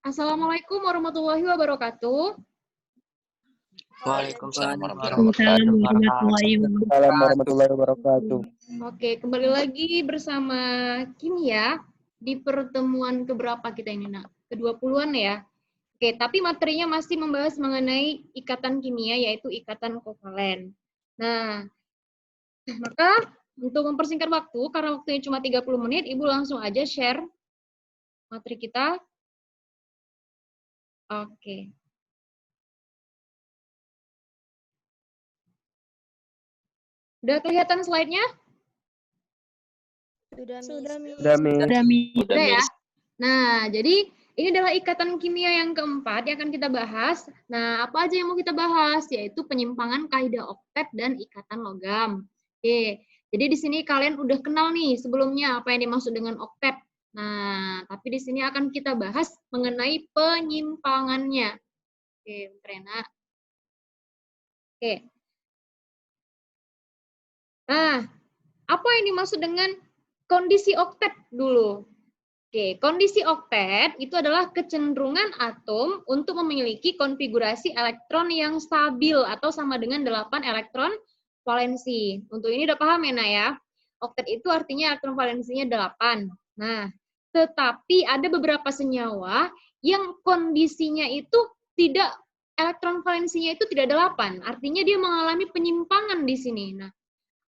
Assalamualaikum warahmatullahi wabarakatuh. Waalaikumsalam Waalaikumsalam warahmatullahi wabarakatuh. warahmatullahi wabarakatuh. Oke, kembali lagi bersama kimia di pertemuan keberapa kita ini, Nak? Ke-20-an ya. Oke, tapi materinya masih membahas mengenai ikatan kimia, yaitu ikatan kovalen. Nah, maka untuk mempersingkat waktu, karena waktunya cuma 30 menit, Ibu langsung aja share materi kita. Oke. Udah kelihatan slide-nya? Sudah, Mi. Udah ya? Nah, jadi ini adalah ikatan kimia yang keempat yang akan kita bahas. Nah, apa aja yang mau kita bahas? Yaitu penyimpangan kaidah oktet dan ikatan logam. Oke, jadi di sini kalian udah kenal nih sebelumnya apa yang dimaksud dengan oktet. Nah, tapi di sini akan kita bahas mengenai penyimpangannya. Oke, Trena. Oke. Nah, apa yang dimaksud dengan kondisi oktet dulu? Oke, kondisi oktet itu adalah kecenderungan atom untuk memiliki konfigurasi elektron yang stabil atau sama dengan 8 elektron valensi. Untuk ini udah paham ya, Nak ya? Oktet itu artinya elektron valensinya 8. Nah, tetapi ada beberapa senyawa yang kondisinya itu tidak, elektron valensinya itu tidak 8. Artinya dia mengalami penyimpangan di sini. Nah,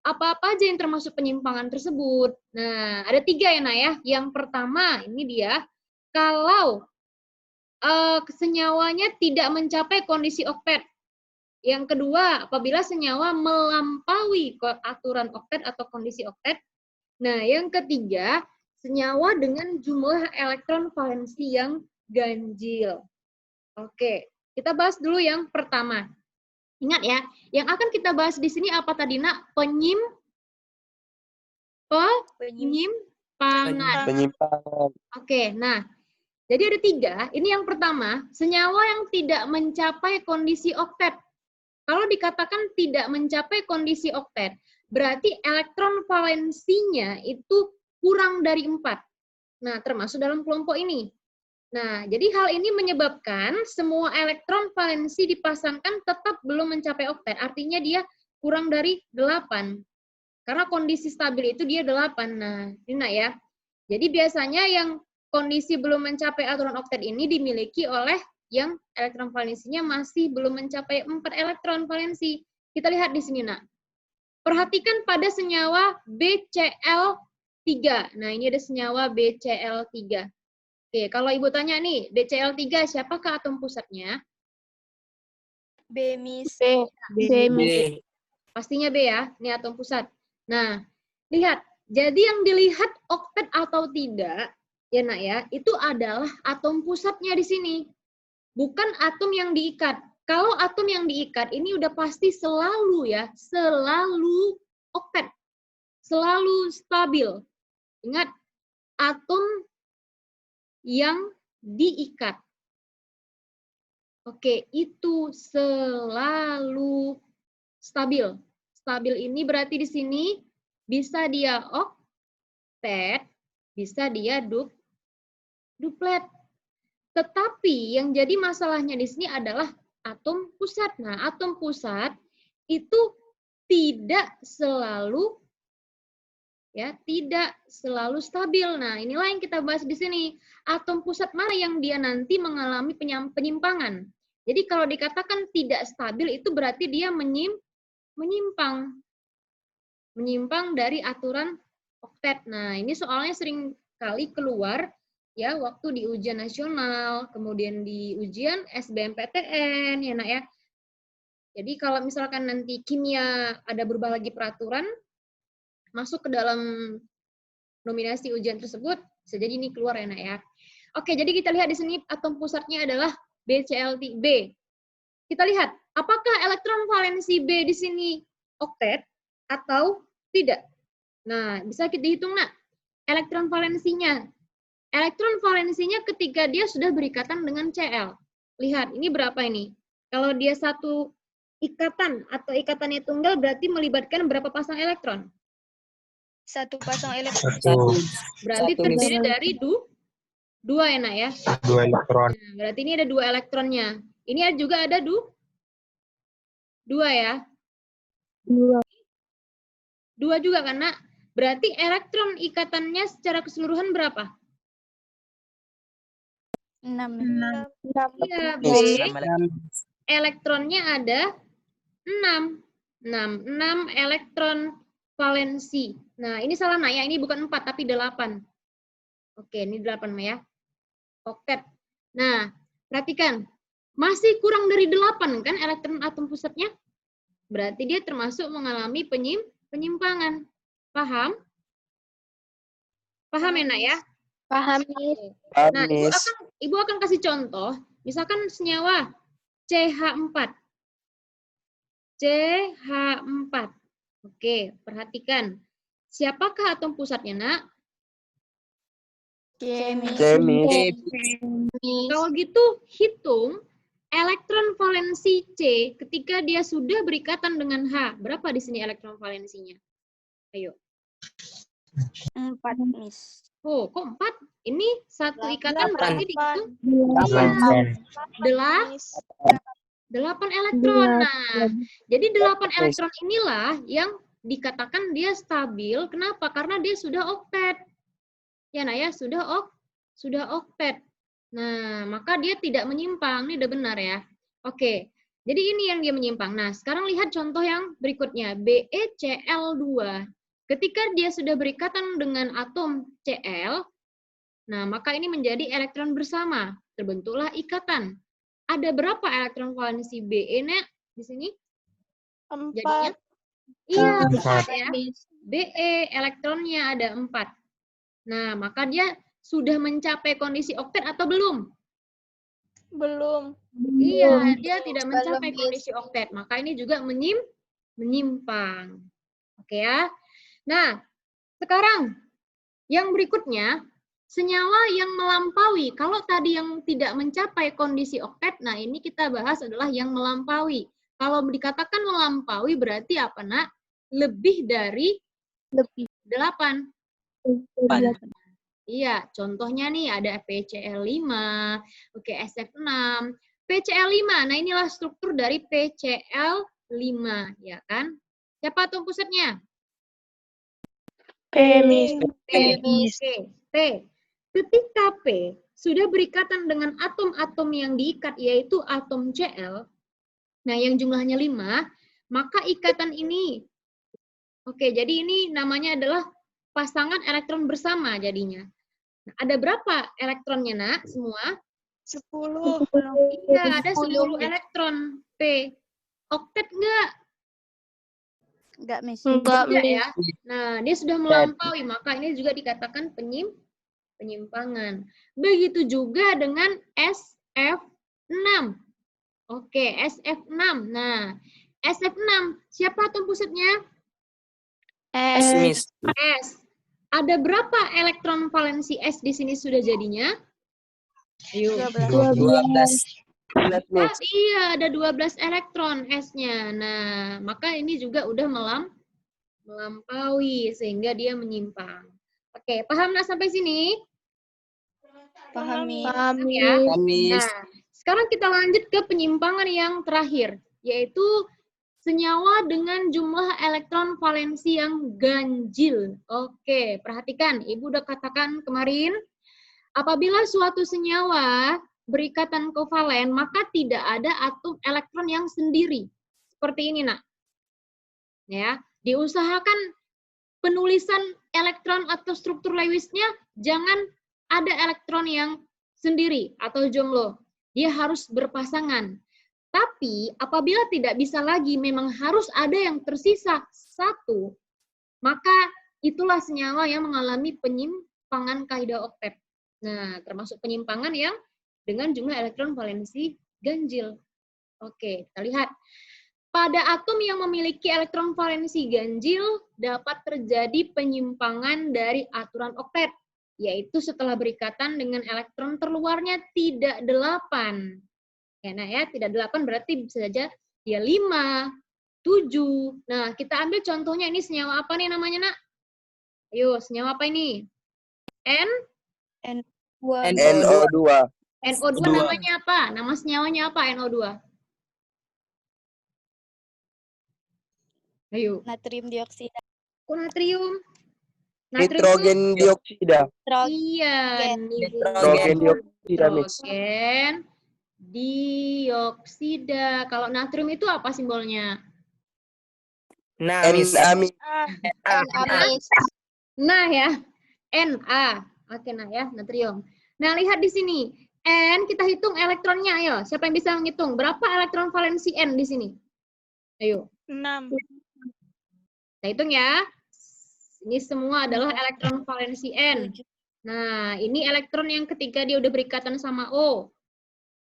apa-apa aja yang termasuk penyimpangan tersebut. Nah, ada 3 ya, Nak ya. Yang pertama, ini dia, kalau senyawanya tidak mencapai kondisi oktet. Yang kedua, apabila senyawa melampaui aturan oktet atau kondisi oktet. Nah, yang ketiga, senyawa dengan jumlah elektron valensi yang ganjil. Oke, kita bahas dulu yang pertama. Ingat ya, yang akan kita bahas di sini apa tadi, Nak? Penyimpangan. Oke, nah, jadi ada 3. Ini yang pertama, senyawa yang tidak mencapai kondisi oktet. Kalau dikatakan tidak mencapai kondisi oktet, berarti elektron valensinya itu kurang dari 4. Nah, termasuk dalam kelompok ini. Nah, jadi hal ini menyebabkan semua elektron valensi dipasangkan tetap belum mencapai oktet. Artinya dia kurang dari 8. Karena kondisi stabil itu dia 8. Nah, ini Nak ya. Jadi biasanya yang kondisi belum mencapai aturan oktet ini dimiliki oleh yang elektron valensinya masih belum mencapai 4 elektron valensi. Kita lihat di sini, Nak. Perhatikan pada senyawa BCl3. Nah, ini ada senyawa BCl3. Oke, kalau Ibu tanya nih, BCl3 siapakah atom pusatnya? B, Miss. B. Pastinya B ya, ini atom pusat. Nah, lihat. Jadi yang dilihat oktet atau tidak, ya Nak ya, itu adalah atom pusatnya di sini. Bukan atom yang diikat. Kalau atom yang diikat, ini udah pasti selalu ya, selalu oktet. Selalu stabil. Ingat, atom yang diikat. Oke, itu selalu stabil. Stabil ini berarti di sini bisa dia oktet, bisa dia duplet. Tetapi yang jadi masalahnya di sini adalah atom pusat. Nah, atom pusat itu tidak selalu tidak selalu stabil. Nah, inilah yang kita bahas di sini. Atom pusat mana yang dia nanti mengalami penyimpangan. Jadi kalau dikatakan tidak stabil itu berarti dia menyimpang dari aturan oktet. Nah, ini soalnya sering kali keluar ya waktu di ujian nasional, kemudian di ujian SBMPTN ya Nak ya. Jadi kalau misalkan nanti kimia ada berubah lagi peraturan, masuk ke dalam nominasi ujian tersebut, bisa jadi ini keluar ya Nak ya. Oke, jadi kita lihat di sini atom pusatnya adalah BCl3. Kita lihat, apakah elektron valensi B di sini oktet atau tidak? Nah, bisa kita hitung, Nak. Elektron valensinya. Elektron valensinya ketika dia sudah berikatan dengan Cl. Lihat, ini berapa ini? Kalau dia satu ikatan atau ikatannya tunggal berarti melibatkan berapa pasang elektron? 1 pasang elektron. Berarti terdiri dari 2 ya, Nak ya? 2 elektron. Nah, berarti ini ada 2 elektronnya. Ini juga ada 2 ya? 2. 2 juga kan, Nak? Berarti elektron ikatannya secara keseluruhan berapa? 6. Iya, B. Elektronnya ada 6. 6 elektron valensi. Nah, ini salah, Nak ya. Ini bukan 4, tapi 8. Oke, ini 8 ya. Oktet. Nah, perhatikan. Masih kurang dari 8 kan elektron atom pusatnya? Berarti dia termasuk mengalami penyimpangan. Paham? Paham ya, Nak ya? Paham, Oke. Paham, Nah, Miss. Ibu akan kasih contoh. Misalkan senyawa CH4. CH4. Oke, perhatikan. Siapakah atom pusatnya, Nak? Kemis. Kalau gitu, hitung elektron valensi C ketika dia sudah berikatan dengan H. Berapa di sini elektron valensinya? Ayo. 4, Miss. Oh, kok 4? Ini satu ikatan berarti dihitung 8 elektron. Nah, jadi 8 elektron inilah yang dikatakan dia stabil. Kenapa? Karena dia sudah oktet. Ya, Nak ya, sudah oktet. Nah, maka dia tidak menyimpang. Ini udah benar ya. Oke. Jadi ini yang dia menyimpang. Nah, sekarang lihat contoh yang berikutnya. BeCl2. Ketika dia sudah berikatan dengan atom Cl, nah maka ini menjadi elektron bersama. Terbentuklah ikatan. Ada berapa elektron valensi Be, Nak, di sini? 4. Jadinya? Iya, 4. ya. Be elektronnya ada 4. Nah, maka dia sudah mencapai kondisi oktet atau belum? Belum. Iya, dia tidak mencapai kondisi oktet. Maka ini juga menyimpang. Oke ya. Nah, sekarang yang berikutnya, senyawa yang melampaui. Kalau tadi yang tidak mencapai kondisi oktet, nah ini kita bahas adalah yang melampaui. Kalau dikatakan melampaui berarti apa, Nak? Lebih dari 8. Iya, contohnya nih ada PCl5, oke, SF6, PCl5. Nah, inilah struktur dari PCl5, ya kan? Siapa atom pusatnya? Kemis. P. Ketika P sudah berikatan dengan atom-atom yang diikat, yaitu atom Cl, nah yang jumlahnya 5, maka ikatan ini, oke, jadi ini namanya adalah pasangan elektron bersama jadinya. Nah, ada berapa elektronnya, Nak? Semua? 10. Iya, ada 10 elektron P. Oktet enggak? Enggak, Miss. Tidak ya. Nah, dia sudah melampaui, maka ini juga dikatakan penyimpangan. Begitu juga dengan SF6. Oke, SF6. Nah, SF6, siapa atom pusatnya? S. S. Ada berapa elektron valensi S di sini sudah jadinya? Ayo. 12. Iya, ada 12 elektron S-nya. Nah, maka ini juga udah melampaui sehingga dia menyimpang. Oke, paham nggak sampai sini? Paham, Miss. Paham ya? Nah, sekarang kita lanjut ke penyimpangan yang terakhir, yaitu senyawa dengan jumlah elektron valensi yang ganjil. Oke, perhatikan. Ibu udah katakan kemarin, apabila suatu senyawa berikatan kovalen, maka tidak ada atom elektron yang sendiri. Seperti ini, Nak. Ya, diusahakan penulisan elektron atau struktur Lewisnya jangan ada elektron yang sendiri atau jomblo. Dia harus berpasangan. Tapi apabila tidak bisa lagi, memang harus ada yang tersisa satu, maka itulah senyawa yang mengalami penyimpangan kaidah oktet. Nah, termasuk penyimpangan yang dengan jumlah elektron valensi ganjil. Oke, kita lihat. Pada atom yang memiliki elektron valensi ganjil dapat terjadi penyimpangan dari aturan oktet, yaitu setelah berikatan dengan elektron terluarnya tidak 8. Ya, nah ya, tidak 8 berarti bisa saja dia 5, 7. Nah, kita ambil contohnya ini senyawa apa nih namanya, Nak? Ayo, senyawa apa ini? N? NO2. NO2 namanya apa? Nama senyawanya apa NO2? Ayo. Natrium dioksida. Kok natrium? Nitrogen dioksida. Iya, Nitrogen dioksida, Miss. nitrogen dioksida. Kalau natrium itu apa simbolnya? Na, Miss. Nah ya, Na. Oke, nah ya, natrium. Nah, lihat di sini. N, kita hitung elektronnya. Ayo, siapa yang bisa menghitung? Berapa elektron valensi N di sini? Ayo. 6. Kita hitung ya. Ini semua adalah elektron valensi N. Nah, ini elektron yang ketiga dia udah berikatan sama O.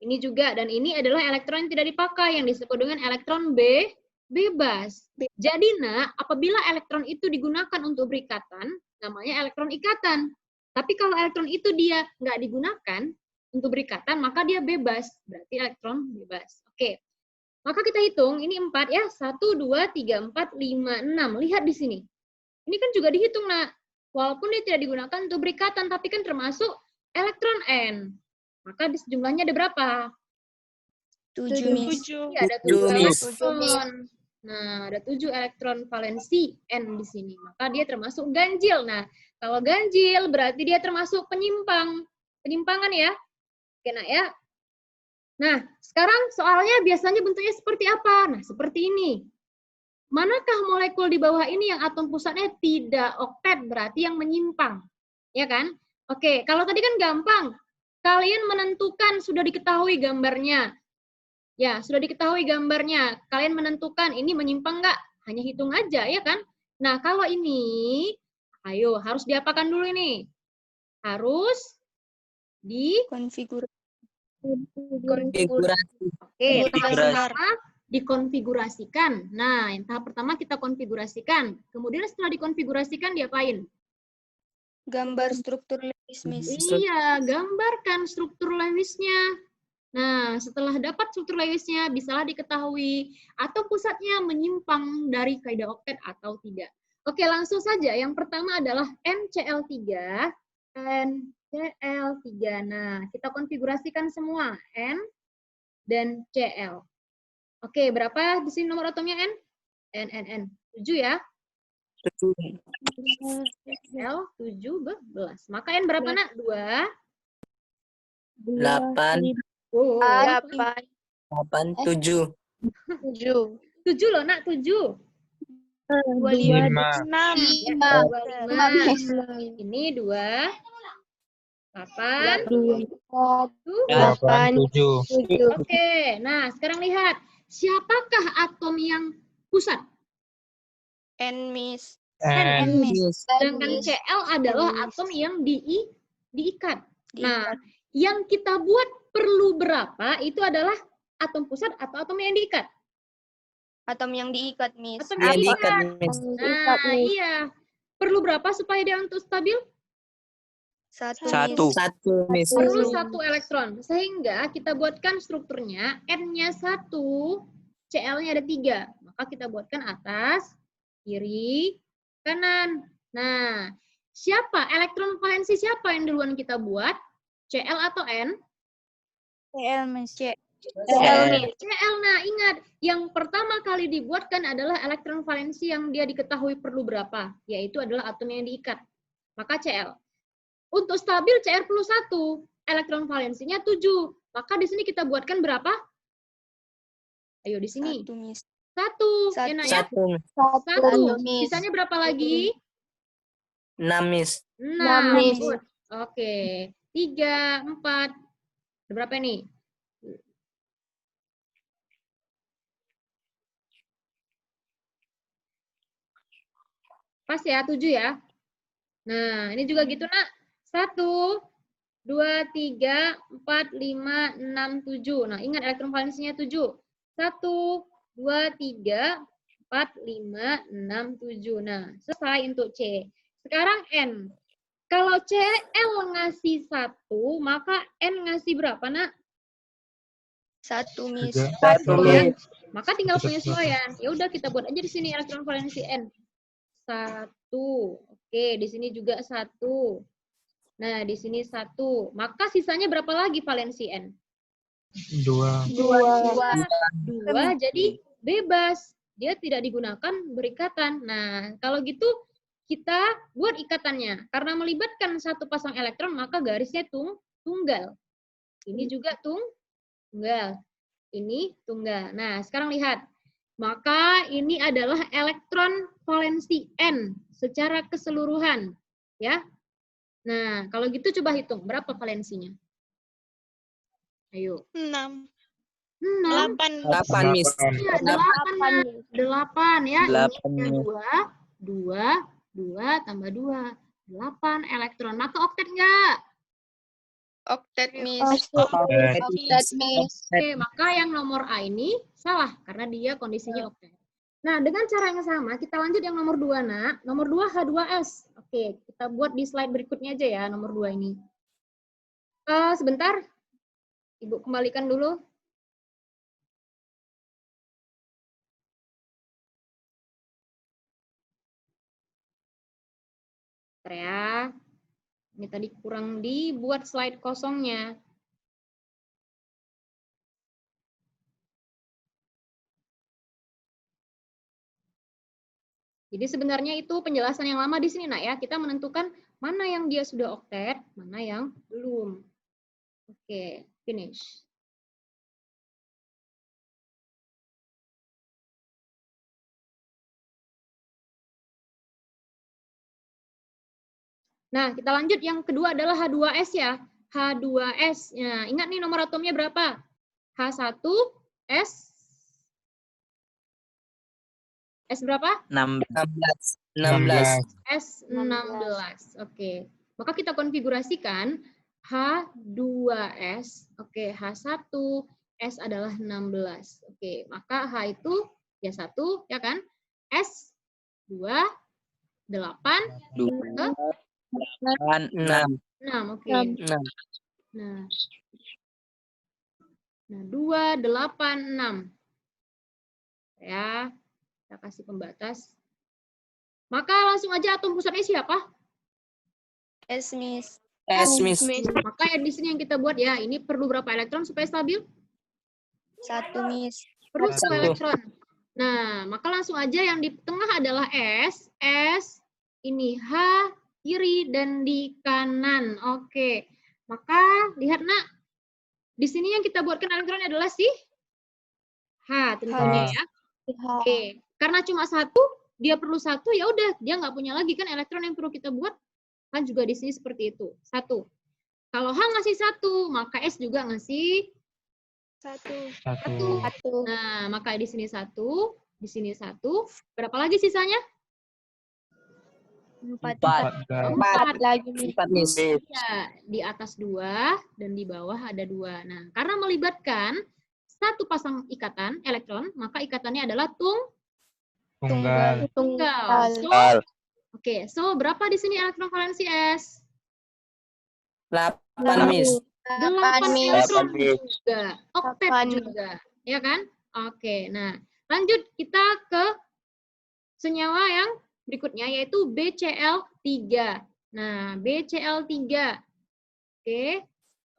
Ini juga, dan ini adalah elektron yang tidak dipakai, yang disebut dengan elektron bebas. Jadi, apabila elektron itu digunakan untuk berikatan, namanya elektron ikatan. Tapi kalau elektron itu dia nggak digunakan untuk berikatan, maka dia bebas. Berarti elektron bebas. Oke. Maka kita hitung, ini 4 ya. 1, 2, 3, 4, 5, 6. Lihat di sini. Ini kan juga dihitung, walaupun dia tidak digunakan untuk berikatan, tapi kan termasuk elektron N. Maka jumlahnya ada berapa? 7, Miss. Ya, ada 7 elektron. Nah, ada 7 elektron valensi N di sini. Maka dia termasuk ganjil. Nah, kalau ganjil berarti dia termasuk penyimpangan ya. Oke, ya. Nah, sekarang soalnya biasanya bentuknya seperti apa? Nah, seperti ini. Manakah molekul di bawah ini yang atom pusatnya tidak oktet, berarti yang menyimpang. Ya kan? Oke, kalau tadi kan gampang. Kalian menentukan, sudah diketahui gambarnya. Ya, sudah diketahui gambarnya. Kalian menentukan ini menyimpang nggak? Hanya hitung aja, ya kan? Nah, kalau ini, ayo, harus diapakan dulu ini? Harus Konfigurasi. Oke, tahap pertama dikonfigurasikan. Nah, yang tahap pertama kita konfigurasikan. Kemudian setelah dikonfigurasikan diapain? Gambar struktur Lewis, Miss. Iya, gambarkan struktur Lewisnya. Nah, setelah dapat struktur Lewisnya, bisalah diketahui atau pusatnya menyimpang dari kaidah oktet atau tidak. Oke, langsung saja. Yang pertama adalah NCl3. NCl3. Nah, kita konfigurasikan semua. N dan Cl. Oke, berapa di sini nomor atomnya N? N. 7 ya? 7. L 17. Maka N berapa, Nak? 2. 8. Oh, 8. 7. 7 loh, Nak, 7. 25. 25. Ini 2. 8. 7. Oke, nah sekarang lihat. Siapakah atom yang pusat? N, Miss. N. Sedangkan Cl adalah atom yang diikat. Nah, yang kita buat perlu berapa itu adalah atom pusat atau atom yang diikat? Atom yang diikat, Miss. Atom yang diikat. Nah, iya. Perlu berapa supaya dia untuk stabil? 1, Miss. Perlu 1 elektron. Sehingga kita buatkan strukturnya N-nya 1, Cl-nya ada 3. Maka kita buatkan atas, kiri, kanan. Nah, siapa? Elektron valensi siapa yang duluan kita buat? Cl atau N? Cl, Miss. Cl. Nah, ingat. Yang pertama kali dibuatkan adalah elektron valensi yang dia diketahui perlu berapa. Yaitu adalah atom yang diikat. Maka Cl. Untuk stabil Cr perlu 1. Elektron valensinya 7. Maka di sini kita buatkan berapa? Ayo di sini. 1, Miss. 1. Enak ya? 1. Sisanya berapa lagi? 6, Miss. 6. Oke. 3, 4. Ada berapa ini? Pas ya, 7 ya. Nah, ini juga gitu, Nak. 1, 2, 3, 4, 5, 6, 7. Nah, ingat elektron valensinya 7. 1, 2, 3, 4, 5, 6, 7. Nah, selesai untuk C. Sekarang N. Kalau Cl ngasih 1, maka N ngasih berapa, Nak? 1, Miss. 1, Miss. Maka tinggal penyesuaian. Ya udah kita buat aja di sini elektron valensi N. 1. Oke, di sini juga 1. Nah, di sini 1. Maka sisanya berapa lagi valensi N? 2. 2, jadi bebas. Dia tidak digunakan berikatan. Nah, kalau gitu kita buat ikatannya. Karena melibatkan satu pasang elektron, maka garisnya tunggal. Ini juga tunggal. Ini tunggal. Nah, sekarang lihat. Maka ini adalah elektron valensi N secara keseluruhan. Ya. Nah, kalau gitu coba hitung. Berapa valensinya? Ayo. 6. 6. 8, Miss. Iya, 8 ya. Delapan, Ini Miss. 2 tambah 2. 8 elektron. Maka oktet enggak? Oktet, Miss. Oktet. Oke, maka yang nomor A ini salah karena dia kondisinya oktet. Nah, dengan cara yang sama, kita lanjut yang nomor 2, Nak. Nomor 2 H2S. Oke, kita buat di slide berikutnya aja ya, nomor 2 ini. Sebentar. Ibu kembalikan dulu. Ya. Ini tadi kurang dibuat slide kosongnya. Jadi sebenarnya itu penjelasan yang lama di sini, Nak ya. Kita menentukan mana yang dia sudah oktet, mana yang belum. Oke, finish. Nah, kita lanjut yang kedua adalah H2S ya. H2S. Nah, ingat nih nomor atomnya berapa? H1S. S berapa? 16. S16. Oke. Maka kita konfigurasikan H2S. Oke, H1 S adalah 16. Oke, maka H itu ya 1 ya kan? S 2 8 2, 8, 6. 6. Oke. 6. Nah, 2 8 6. Ya. Kita kasih pembatas. Maka langsung aja atom pusatnya siapa? S, Miss. S, Miss. Maka ya di sini yang kita buat ya, ini perlu berapa elektron supaya stabil? 1, Miss. Perlu 1 1. elektron. Nah, maka langsung aja yang di tengah adalah S, ini H kiri dan di kanan. Oke. Maka lihat Nak, di sini yang kita buatkan elektron adalah si H tentunya ya. Oke. Karena cuma 1, dia perlu 1, ya udah, dia nggak punya lagi kan elektron yang perlu kita buat. Kan juga di sini seperti itu. 1. Kalau H ngasih 1, maka S juga ngasih 1. Nah, maka di sini 1, di sini 1. Berapa lagi sisanya? 4 lagi, Miss. Ya, di atas 2 dan di bawah ada 2. Nah, karena melibatkan satu pasang ikatan elektron, maka ikatannya adalah Tunggal. So berapa di sini elektron valensi S? 8, Miss. 8 elektron juga, oktet juga, ya kan? Oke, nah lanjut kita ke senyawa yang berikutnya yaitu BCl3. Nah, BCl3. Oke,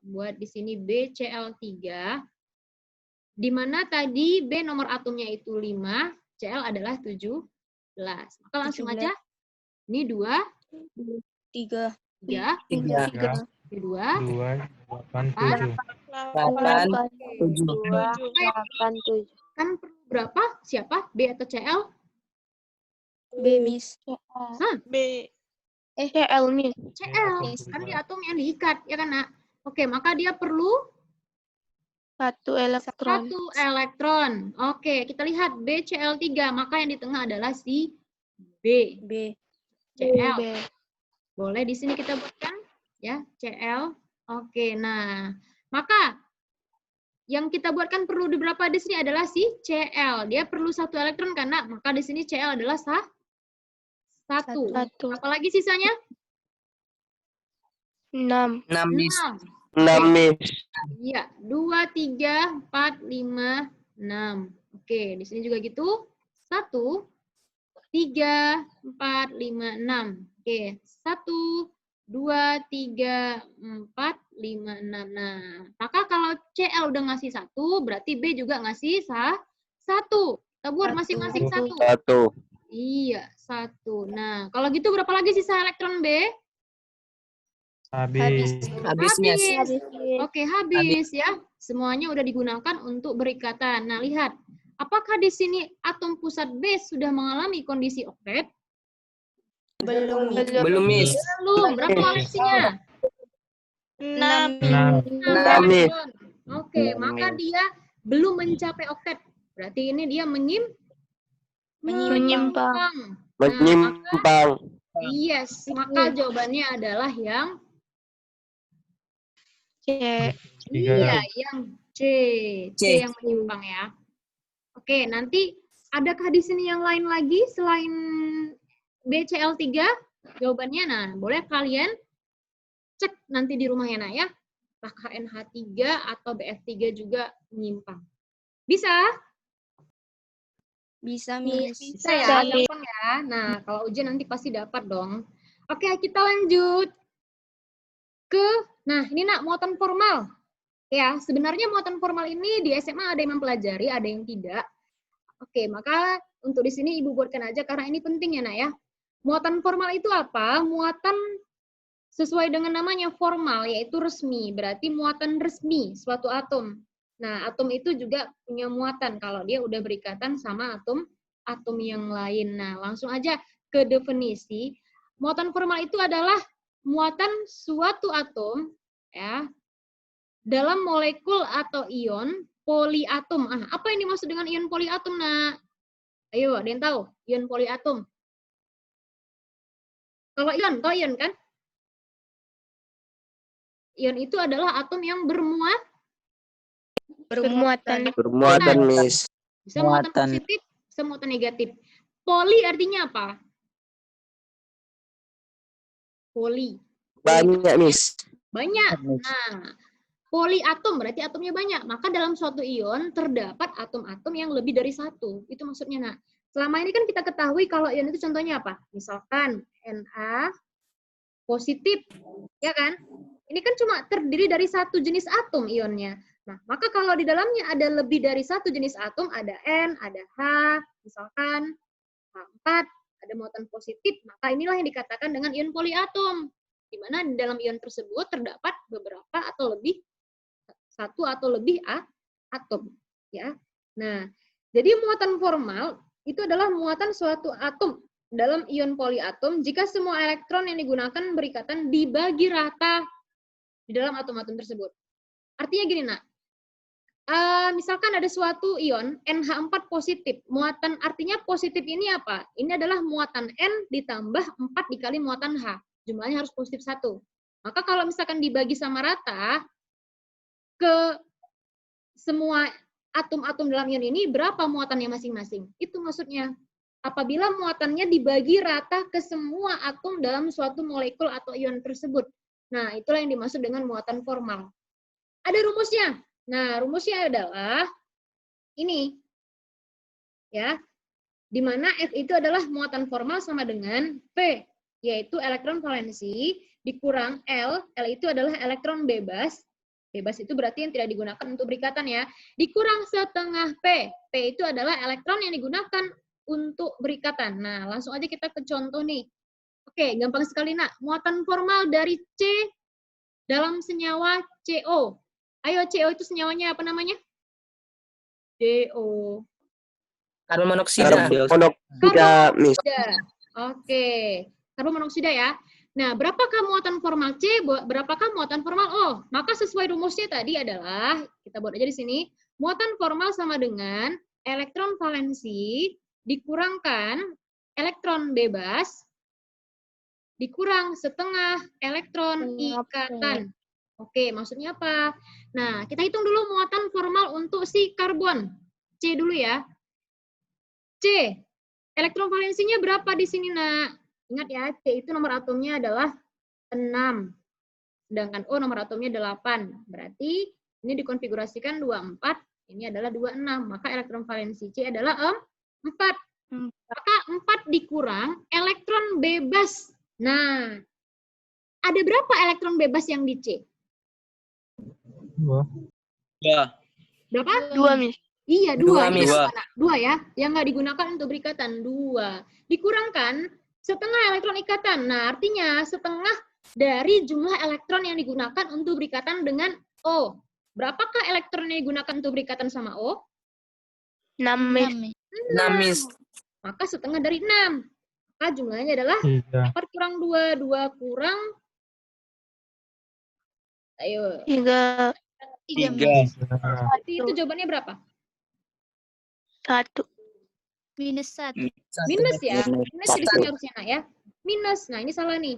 buat di sini BCl3. Di mana tadi B nomor atomnya itu 5, Cl adalah 17. Maka langsung aja. Ini 2, 3, 3, 3, 2, 2, 8, 7. 8, 7. kan perlu berapa? Siapa? B atau Cl? B, Miss. B. CL, Miss. Cl. Kan di atom yang diikat, ya kan, Nak? Oke, maka dia perlu 1 elektron. 1 elektron. Oke, kita lihat BCl3, maka yang di tengah adalah si B. Cl. Boleh di sini kita buatkan ya, Cl. Oke, nah, maka yang kita buatkan perlu di berapa di sini adalah si Cl. Dia perlu 1 elektron karena maka di sini Cl adalah 1. Apalagi sisanya? 6. 6, Miss. 6, Miss. Iya, 2, 3, 4, 5, 6. Oke, di sini juga gitu. 1, 3, 4, 5, 6. Oke, 1, 2, 3, 4, 5, 6. Nah, maka kalau CL udah ngasih 1, berarti B juga ngasih 1. Kita buat masing-masing 1. 1. Iya, 1. Nah, kalau gitu berapa lagi sisa elektron B? Habis. Habis, Miss. Habis. Oke, habis ya. Semuanya udah digunakan untuk berikatan. Nah, lihat. Apakah di sini atom pusat B sudah mengalami kondisi oktet? Belum. Belum, Miss. Belum. Berapa valensinya? 6. 6. 6, Miss. Oke, maka dia belum mencapai oktet. Berarti ini dia menyimpang. Menyimpang. Yes, maka jawabannya adalah yang C. iya, yang C. C C. yang menyimpang ya. Oke, nanti adakah di sini yang lain lagi selain BCl3? Jawabannya, nah, boleh kalian cek nanti di rumah ya, nak ya. Apakah NH3 atau BF3 juga menyimpang? Bisa? Bisa, Miss. Bisa ya, gampang ya. Nah, kalau ujian nanti pasti dapat dong. Oke, kita lanjut ke, nah ini nak, muatan formal. Ya, sebenarnya muatan formal ini di SMA ada yang mempelajari, ada yang tidak. Oke, maka untuk di sini Ibu buatkan aja karena ini penting ya, nak ya. Muatan formal itu apa? Muatan sesuai dengan namanya formal, yaitu resmi. Berarti muatan resmi suatu atom. Nah, atom itu juga punya muatan kalau dia udah berikatan sama atom yang lain. Nah, langsung aja ke definisi. Muatan formal itu adalah muatan suatu atom ya dalam molekul atau ion poliatom. Apa yang dimaksud dengan ion poliatom, nak? Ayo, ada yang tahu? Ion poliatom. Kalau ion kan? Ion itu adalah atom yang Bermuatan. Bermuatan, Miss. bisa muatan positif, bisa muatan negatif. Poli artinya apa? Poli. Banyak, Miss. Banyak. Nah, poliatom berarti atomnya banyak. Maka dalam suatu ion terdapat atom-atom yang lebih dari satu. Itu maksudnya, nak. Selama ini kan kita ketahui kalau ion itu contohnya apa? Misalkan Na positif, ya kan? Ini kan cuma terdiri dari satu jenis atom ionnya. Nah, maka kalau di dalamnya ada lebih dari satu jenis atom, ada N, ada H, misalkan H4, ada muatan positif, maka inilah yang dikatakan dengan ion poliatom. Di mana di dalam ion tersebut terdapat beberapa atau lebih satu atau lebih atom, ya. Nah, jadi muatan formal itu adalah muatan suatu atom dalam ion poliatom jika semua elektron yang digunakan berikatan dibagi rata di dalam atom-atom tersebut. Artinya gini, nak. Misalkan ada suatu ion NH4 positif. Muatan artinya positif ini apa? Ini adalah muatan N ditambah 4 dikali muatan H. Jumlahnya harus positif 1. Maka kalau misalkan dibagi sama rata ke semua atom-atom dalam ion ini, berapa muatannya masing-masing? Itu maksudnya. Apabila muatannya dibagi rata ke semua atom dalam suatu molekul atau ion tersebut. Nah, itulah yang dimaksud dengan muatan formal. Ada rumusnya. Nah, rumusnya adalah ini. Ya. Di mana F itu adalah muatan formal sama dengan P, yaitu elektron valensi dikurang L. L itu adalah elektron bebas. Bebas itu berarti yang tidak digunakan untuk berikatan ya. Dikurang setengah P. P itu adalah elektron yang digunakan untuk berikatan. Nah, langsung aja kita ke contoh nih. Oke, gampang sekali, nak. Muatan formal dari C dalam senyawa CO. Ayo, CO itu senyawanya apa namanya? CO. Karbon monoksida. Karbon monoksida, Miss. Oke, karbon monoksida ya. Nah, berapakah muatan formal C? Berapakah muatan formal O? Maka sesuai rumusnya tadi adalah, kita buat aja di sini, muatan formal sama dengan elektron valensi dikurangkan elektron bebas dikurang setengah elektron ikatan. Oke, maksudnya apa? Nah, kita hitung dulu muatan formal untuk si karbon. C dulu ya. C, elektron valensinya berapa di sini, nak? Ingat ya, C itu nomor atomnya adalah 6. Sedangkan O nomor atomnya 8. Berarti ini dikonfigurasikan 24, ini adalah 26. Maka elektron valensi C adalah 4. Maka 4 dikurang elektron bebas. Nah, ada berapa elektron bebas yang di C? Dua. Berapa? 2, Miss. Iya, Dua, dua. Ini Miss. berapa, Nak? Dua ya, yang nggak digunakan untuk berikatan. 2. Dikurangkan setengah elektron ikatan. Nah, artinya setengah dari jumlah elektron yang digunakan untuk berikatan dengan O. Berapakah elektron yang digunakan untuk berikatan sama O? 6, Miss. 6, Miss. Maka setengah dari 6. Maka jumlahnya adalah 4 kurang 2. 2 kurang, ayo. 3, 3. Berarti itu jawabannya berapa? 1. Minus 1. Minus ya. Minus di Satu. sini harusnya, Nak, ya. Minus. Nah, ini salah nih.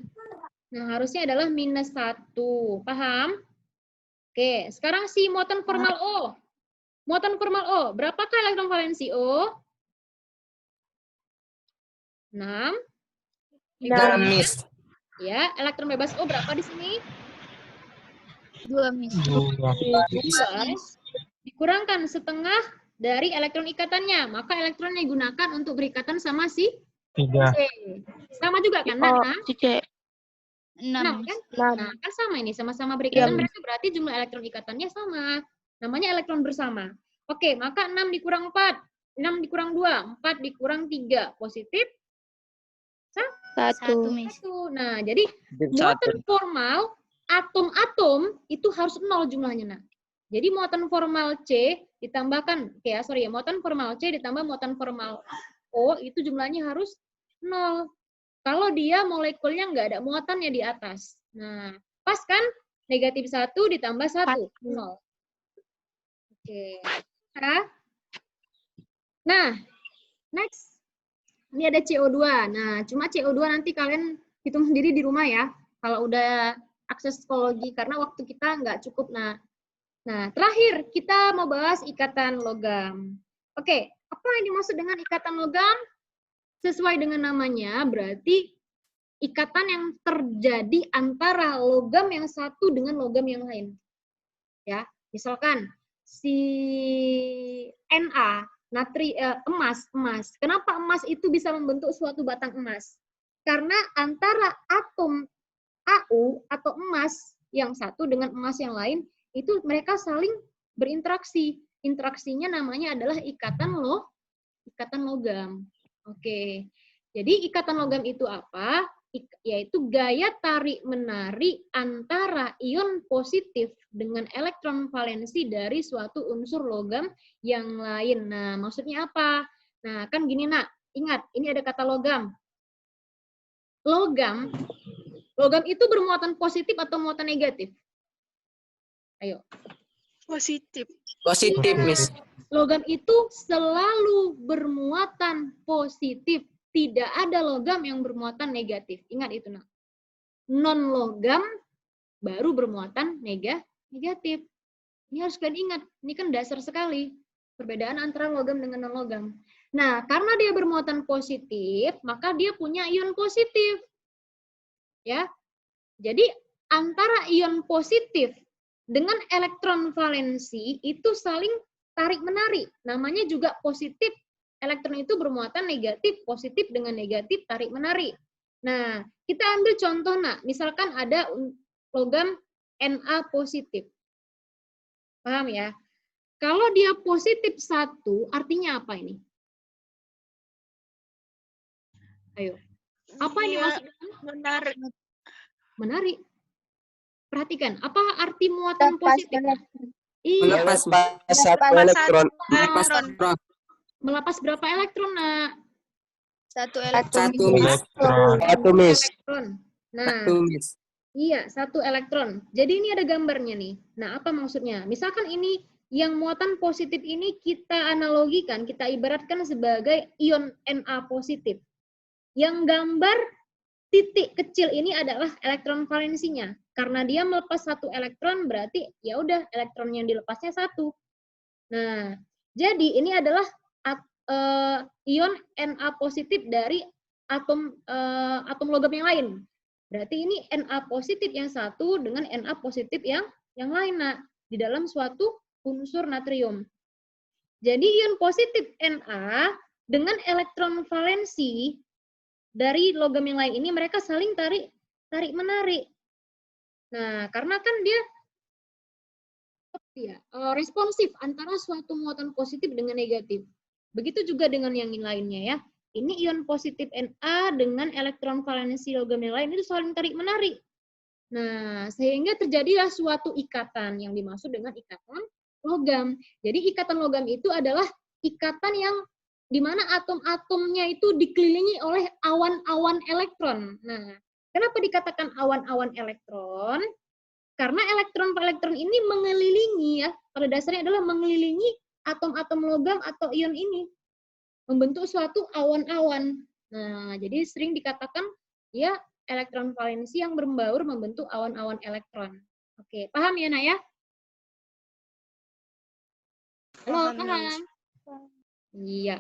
Nah, harusnya adalah minus 1. Paham? Oke, sekarang si muatan formal O. Muatan formal O. Berapakah elektron valensi O? 6. 6, Miss. Ya, elektron bebas O berapa di sini? 2, Miss. 2. Dikurangkan setengah dari elektron ikatannya. Maka elektron yang digunakan untuk berikatan sama si 3. C. Sama juga kan, Oh, Nak? C. 6 6. kan? 6. Nah, kan sama ini, sama-sama berikatan, Iya. mereka berarti jumlah elektron ikatannya sama. Namanya elektron bersama. Oke, maka 6 dikurang 4. 6 dikurang 2. 4 dikurang 3. Positif 1, 1. Miss. 1. Nah, jadi 1. muatan formal, atom-atom itu harus 0 jumlahnya. Nah. Jadi muatan formal C ditambahkan, muatan formal C ditambah muatan formal O itu jumlahnya harus 0. Kalau dia molekulnya nggak ada muatannya di atas. Nah, pas kan? Negatif 1 ditambah 1, 0. Oke. Nah, next. Ini ada CO2. Nah, cuma CO2 nanti kalian hitung sendiri di rumah ya. Kalau udah akses psikologi, karena waktu kita nggak cukup. Nah, terakhir kita mau bahas ikatan logam. Oke, apa yang dimaksud dengan ikatan logam? Sesuai dengan namanya, berarti ikatan yang terjadi antara logam yang satu dengan logam yang lain. Ya, misalkan si Na, emas. Kenapa emas itu bisa membentuk suatu batang emas? Karena antara atom Au atau emas yang satu dengan emas yang lain, itu mereka saling berinteraksi. Interaksinya namanya adalah ikatan logam. Oke. Jadi ikatan logam itu apa? Yaitu gaya tarik-menarik antara ion positif dengan elektron valensi dari suatu unsur logam yang lain. Nah, maksudnya apa? Nah, kan gini, Nak. Ingat, ini ada kata logam. Logam itu bermuatan positif atau muatan negatif? Ayo. Positif. Positif, Miss. Logam itu selalu bermuatan positif. Tidak ada logam yang bermuatan negatif. Ingat itu, Nak. Non-logam baru bermuatan negatif. Ini harus kalian ingat. Ini kan dasar sekali. Perbedaan antara logam dengan non-logam. Nah, karena dia bermuatan positif, maka dia punya ion positif. Ya. Jadi, antara ion positif dengan elektron valensi itu saling tarik-menarik. Namanya juga positif. Elektron itu bermuatan negatif, positif dengan negatif, tarik-menarik. Nah, kita ambil contoh, Nak. Misalkan ada logam Na positif. Paham ya? Kalau dia positif 1, artinya apa ini? Ayo. Apa yang dimaksud Menarik. menarik? Perhatikan, apa arti muatan positif? Iya, Melepas Satu elektron. elektron. melepas berapa elektron, Nak? 1 elektron. 1, Miss. Satu, Miss. Elektron. Nah, 1, Miss. iya, 1 elektron. Jadi ini ada gambarnya nih. Nah, apa maksudnya? Misalkan ini yang muatan positif ini kita analogikan, kita ibaratkan sebagai ion Na positif. Yang gambar titik kecil ini adalah elektron valensinya. Karena dia melepas 1 elektron, berarti ya udah elektron yang dilepasnya 1. Nah, jadi ini adalah ion Na positif dari atom logam yang lain. Berarti ini Na positif yang satu dengan Na positif yang lain, Nak, di dalam suatu unsur natrium. Jadi ion positif Na dengan elektron valensi dari logam yang lain ini mereka saling tarik-menarik. Nah, karena kan dia responsif antara suatu muatan positif dengan negatif. Begitu juga dengan yang lainnya ya. Ini ion positif Na dengan elektron valensi logam yang lain itu saling tarik-menarik. Nah, sehingga terjadilah suatu ikatan yang dimaksud dengan ikatan logam. Jadi ikatan logam itu adalah ikatan yang di mana atom-atomnya itu dikelilingi oleh awan-awan elektron. Nah, kenapa dikatakan awan-awan elektron? Karena elektron-elektron ini mengelilingi ya, pada dasarnya adalah mengelilingi atom-atom logam atau ion ini. Membentuk suatu awan-awan. Nah, jadi sering dikatakan ya elektron valensi yang berbaur membentuk awan-awan elektron. Oke, paham ya, Nak ya? Halo, Paham, Miss. paham? Iya.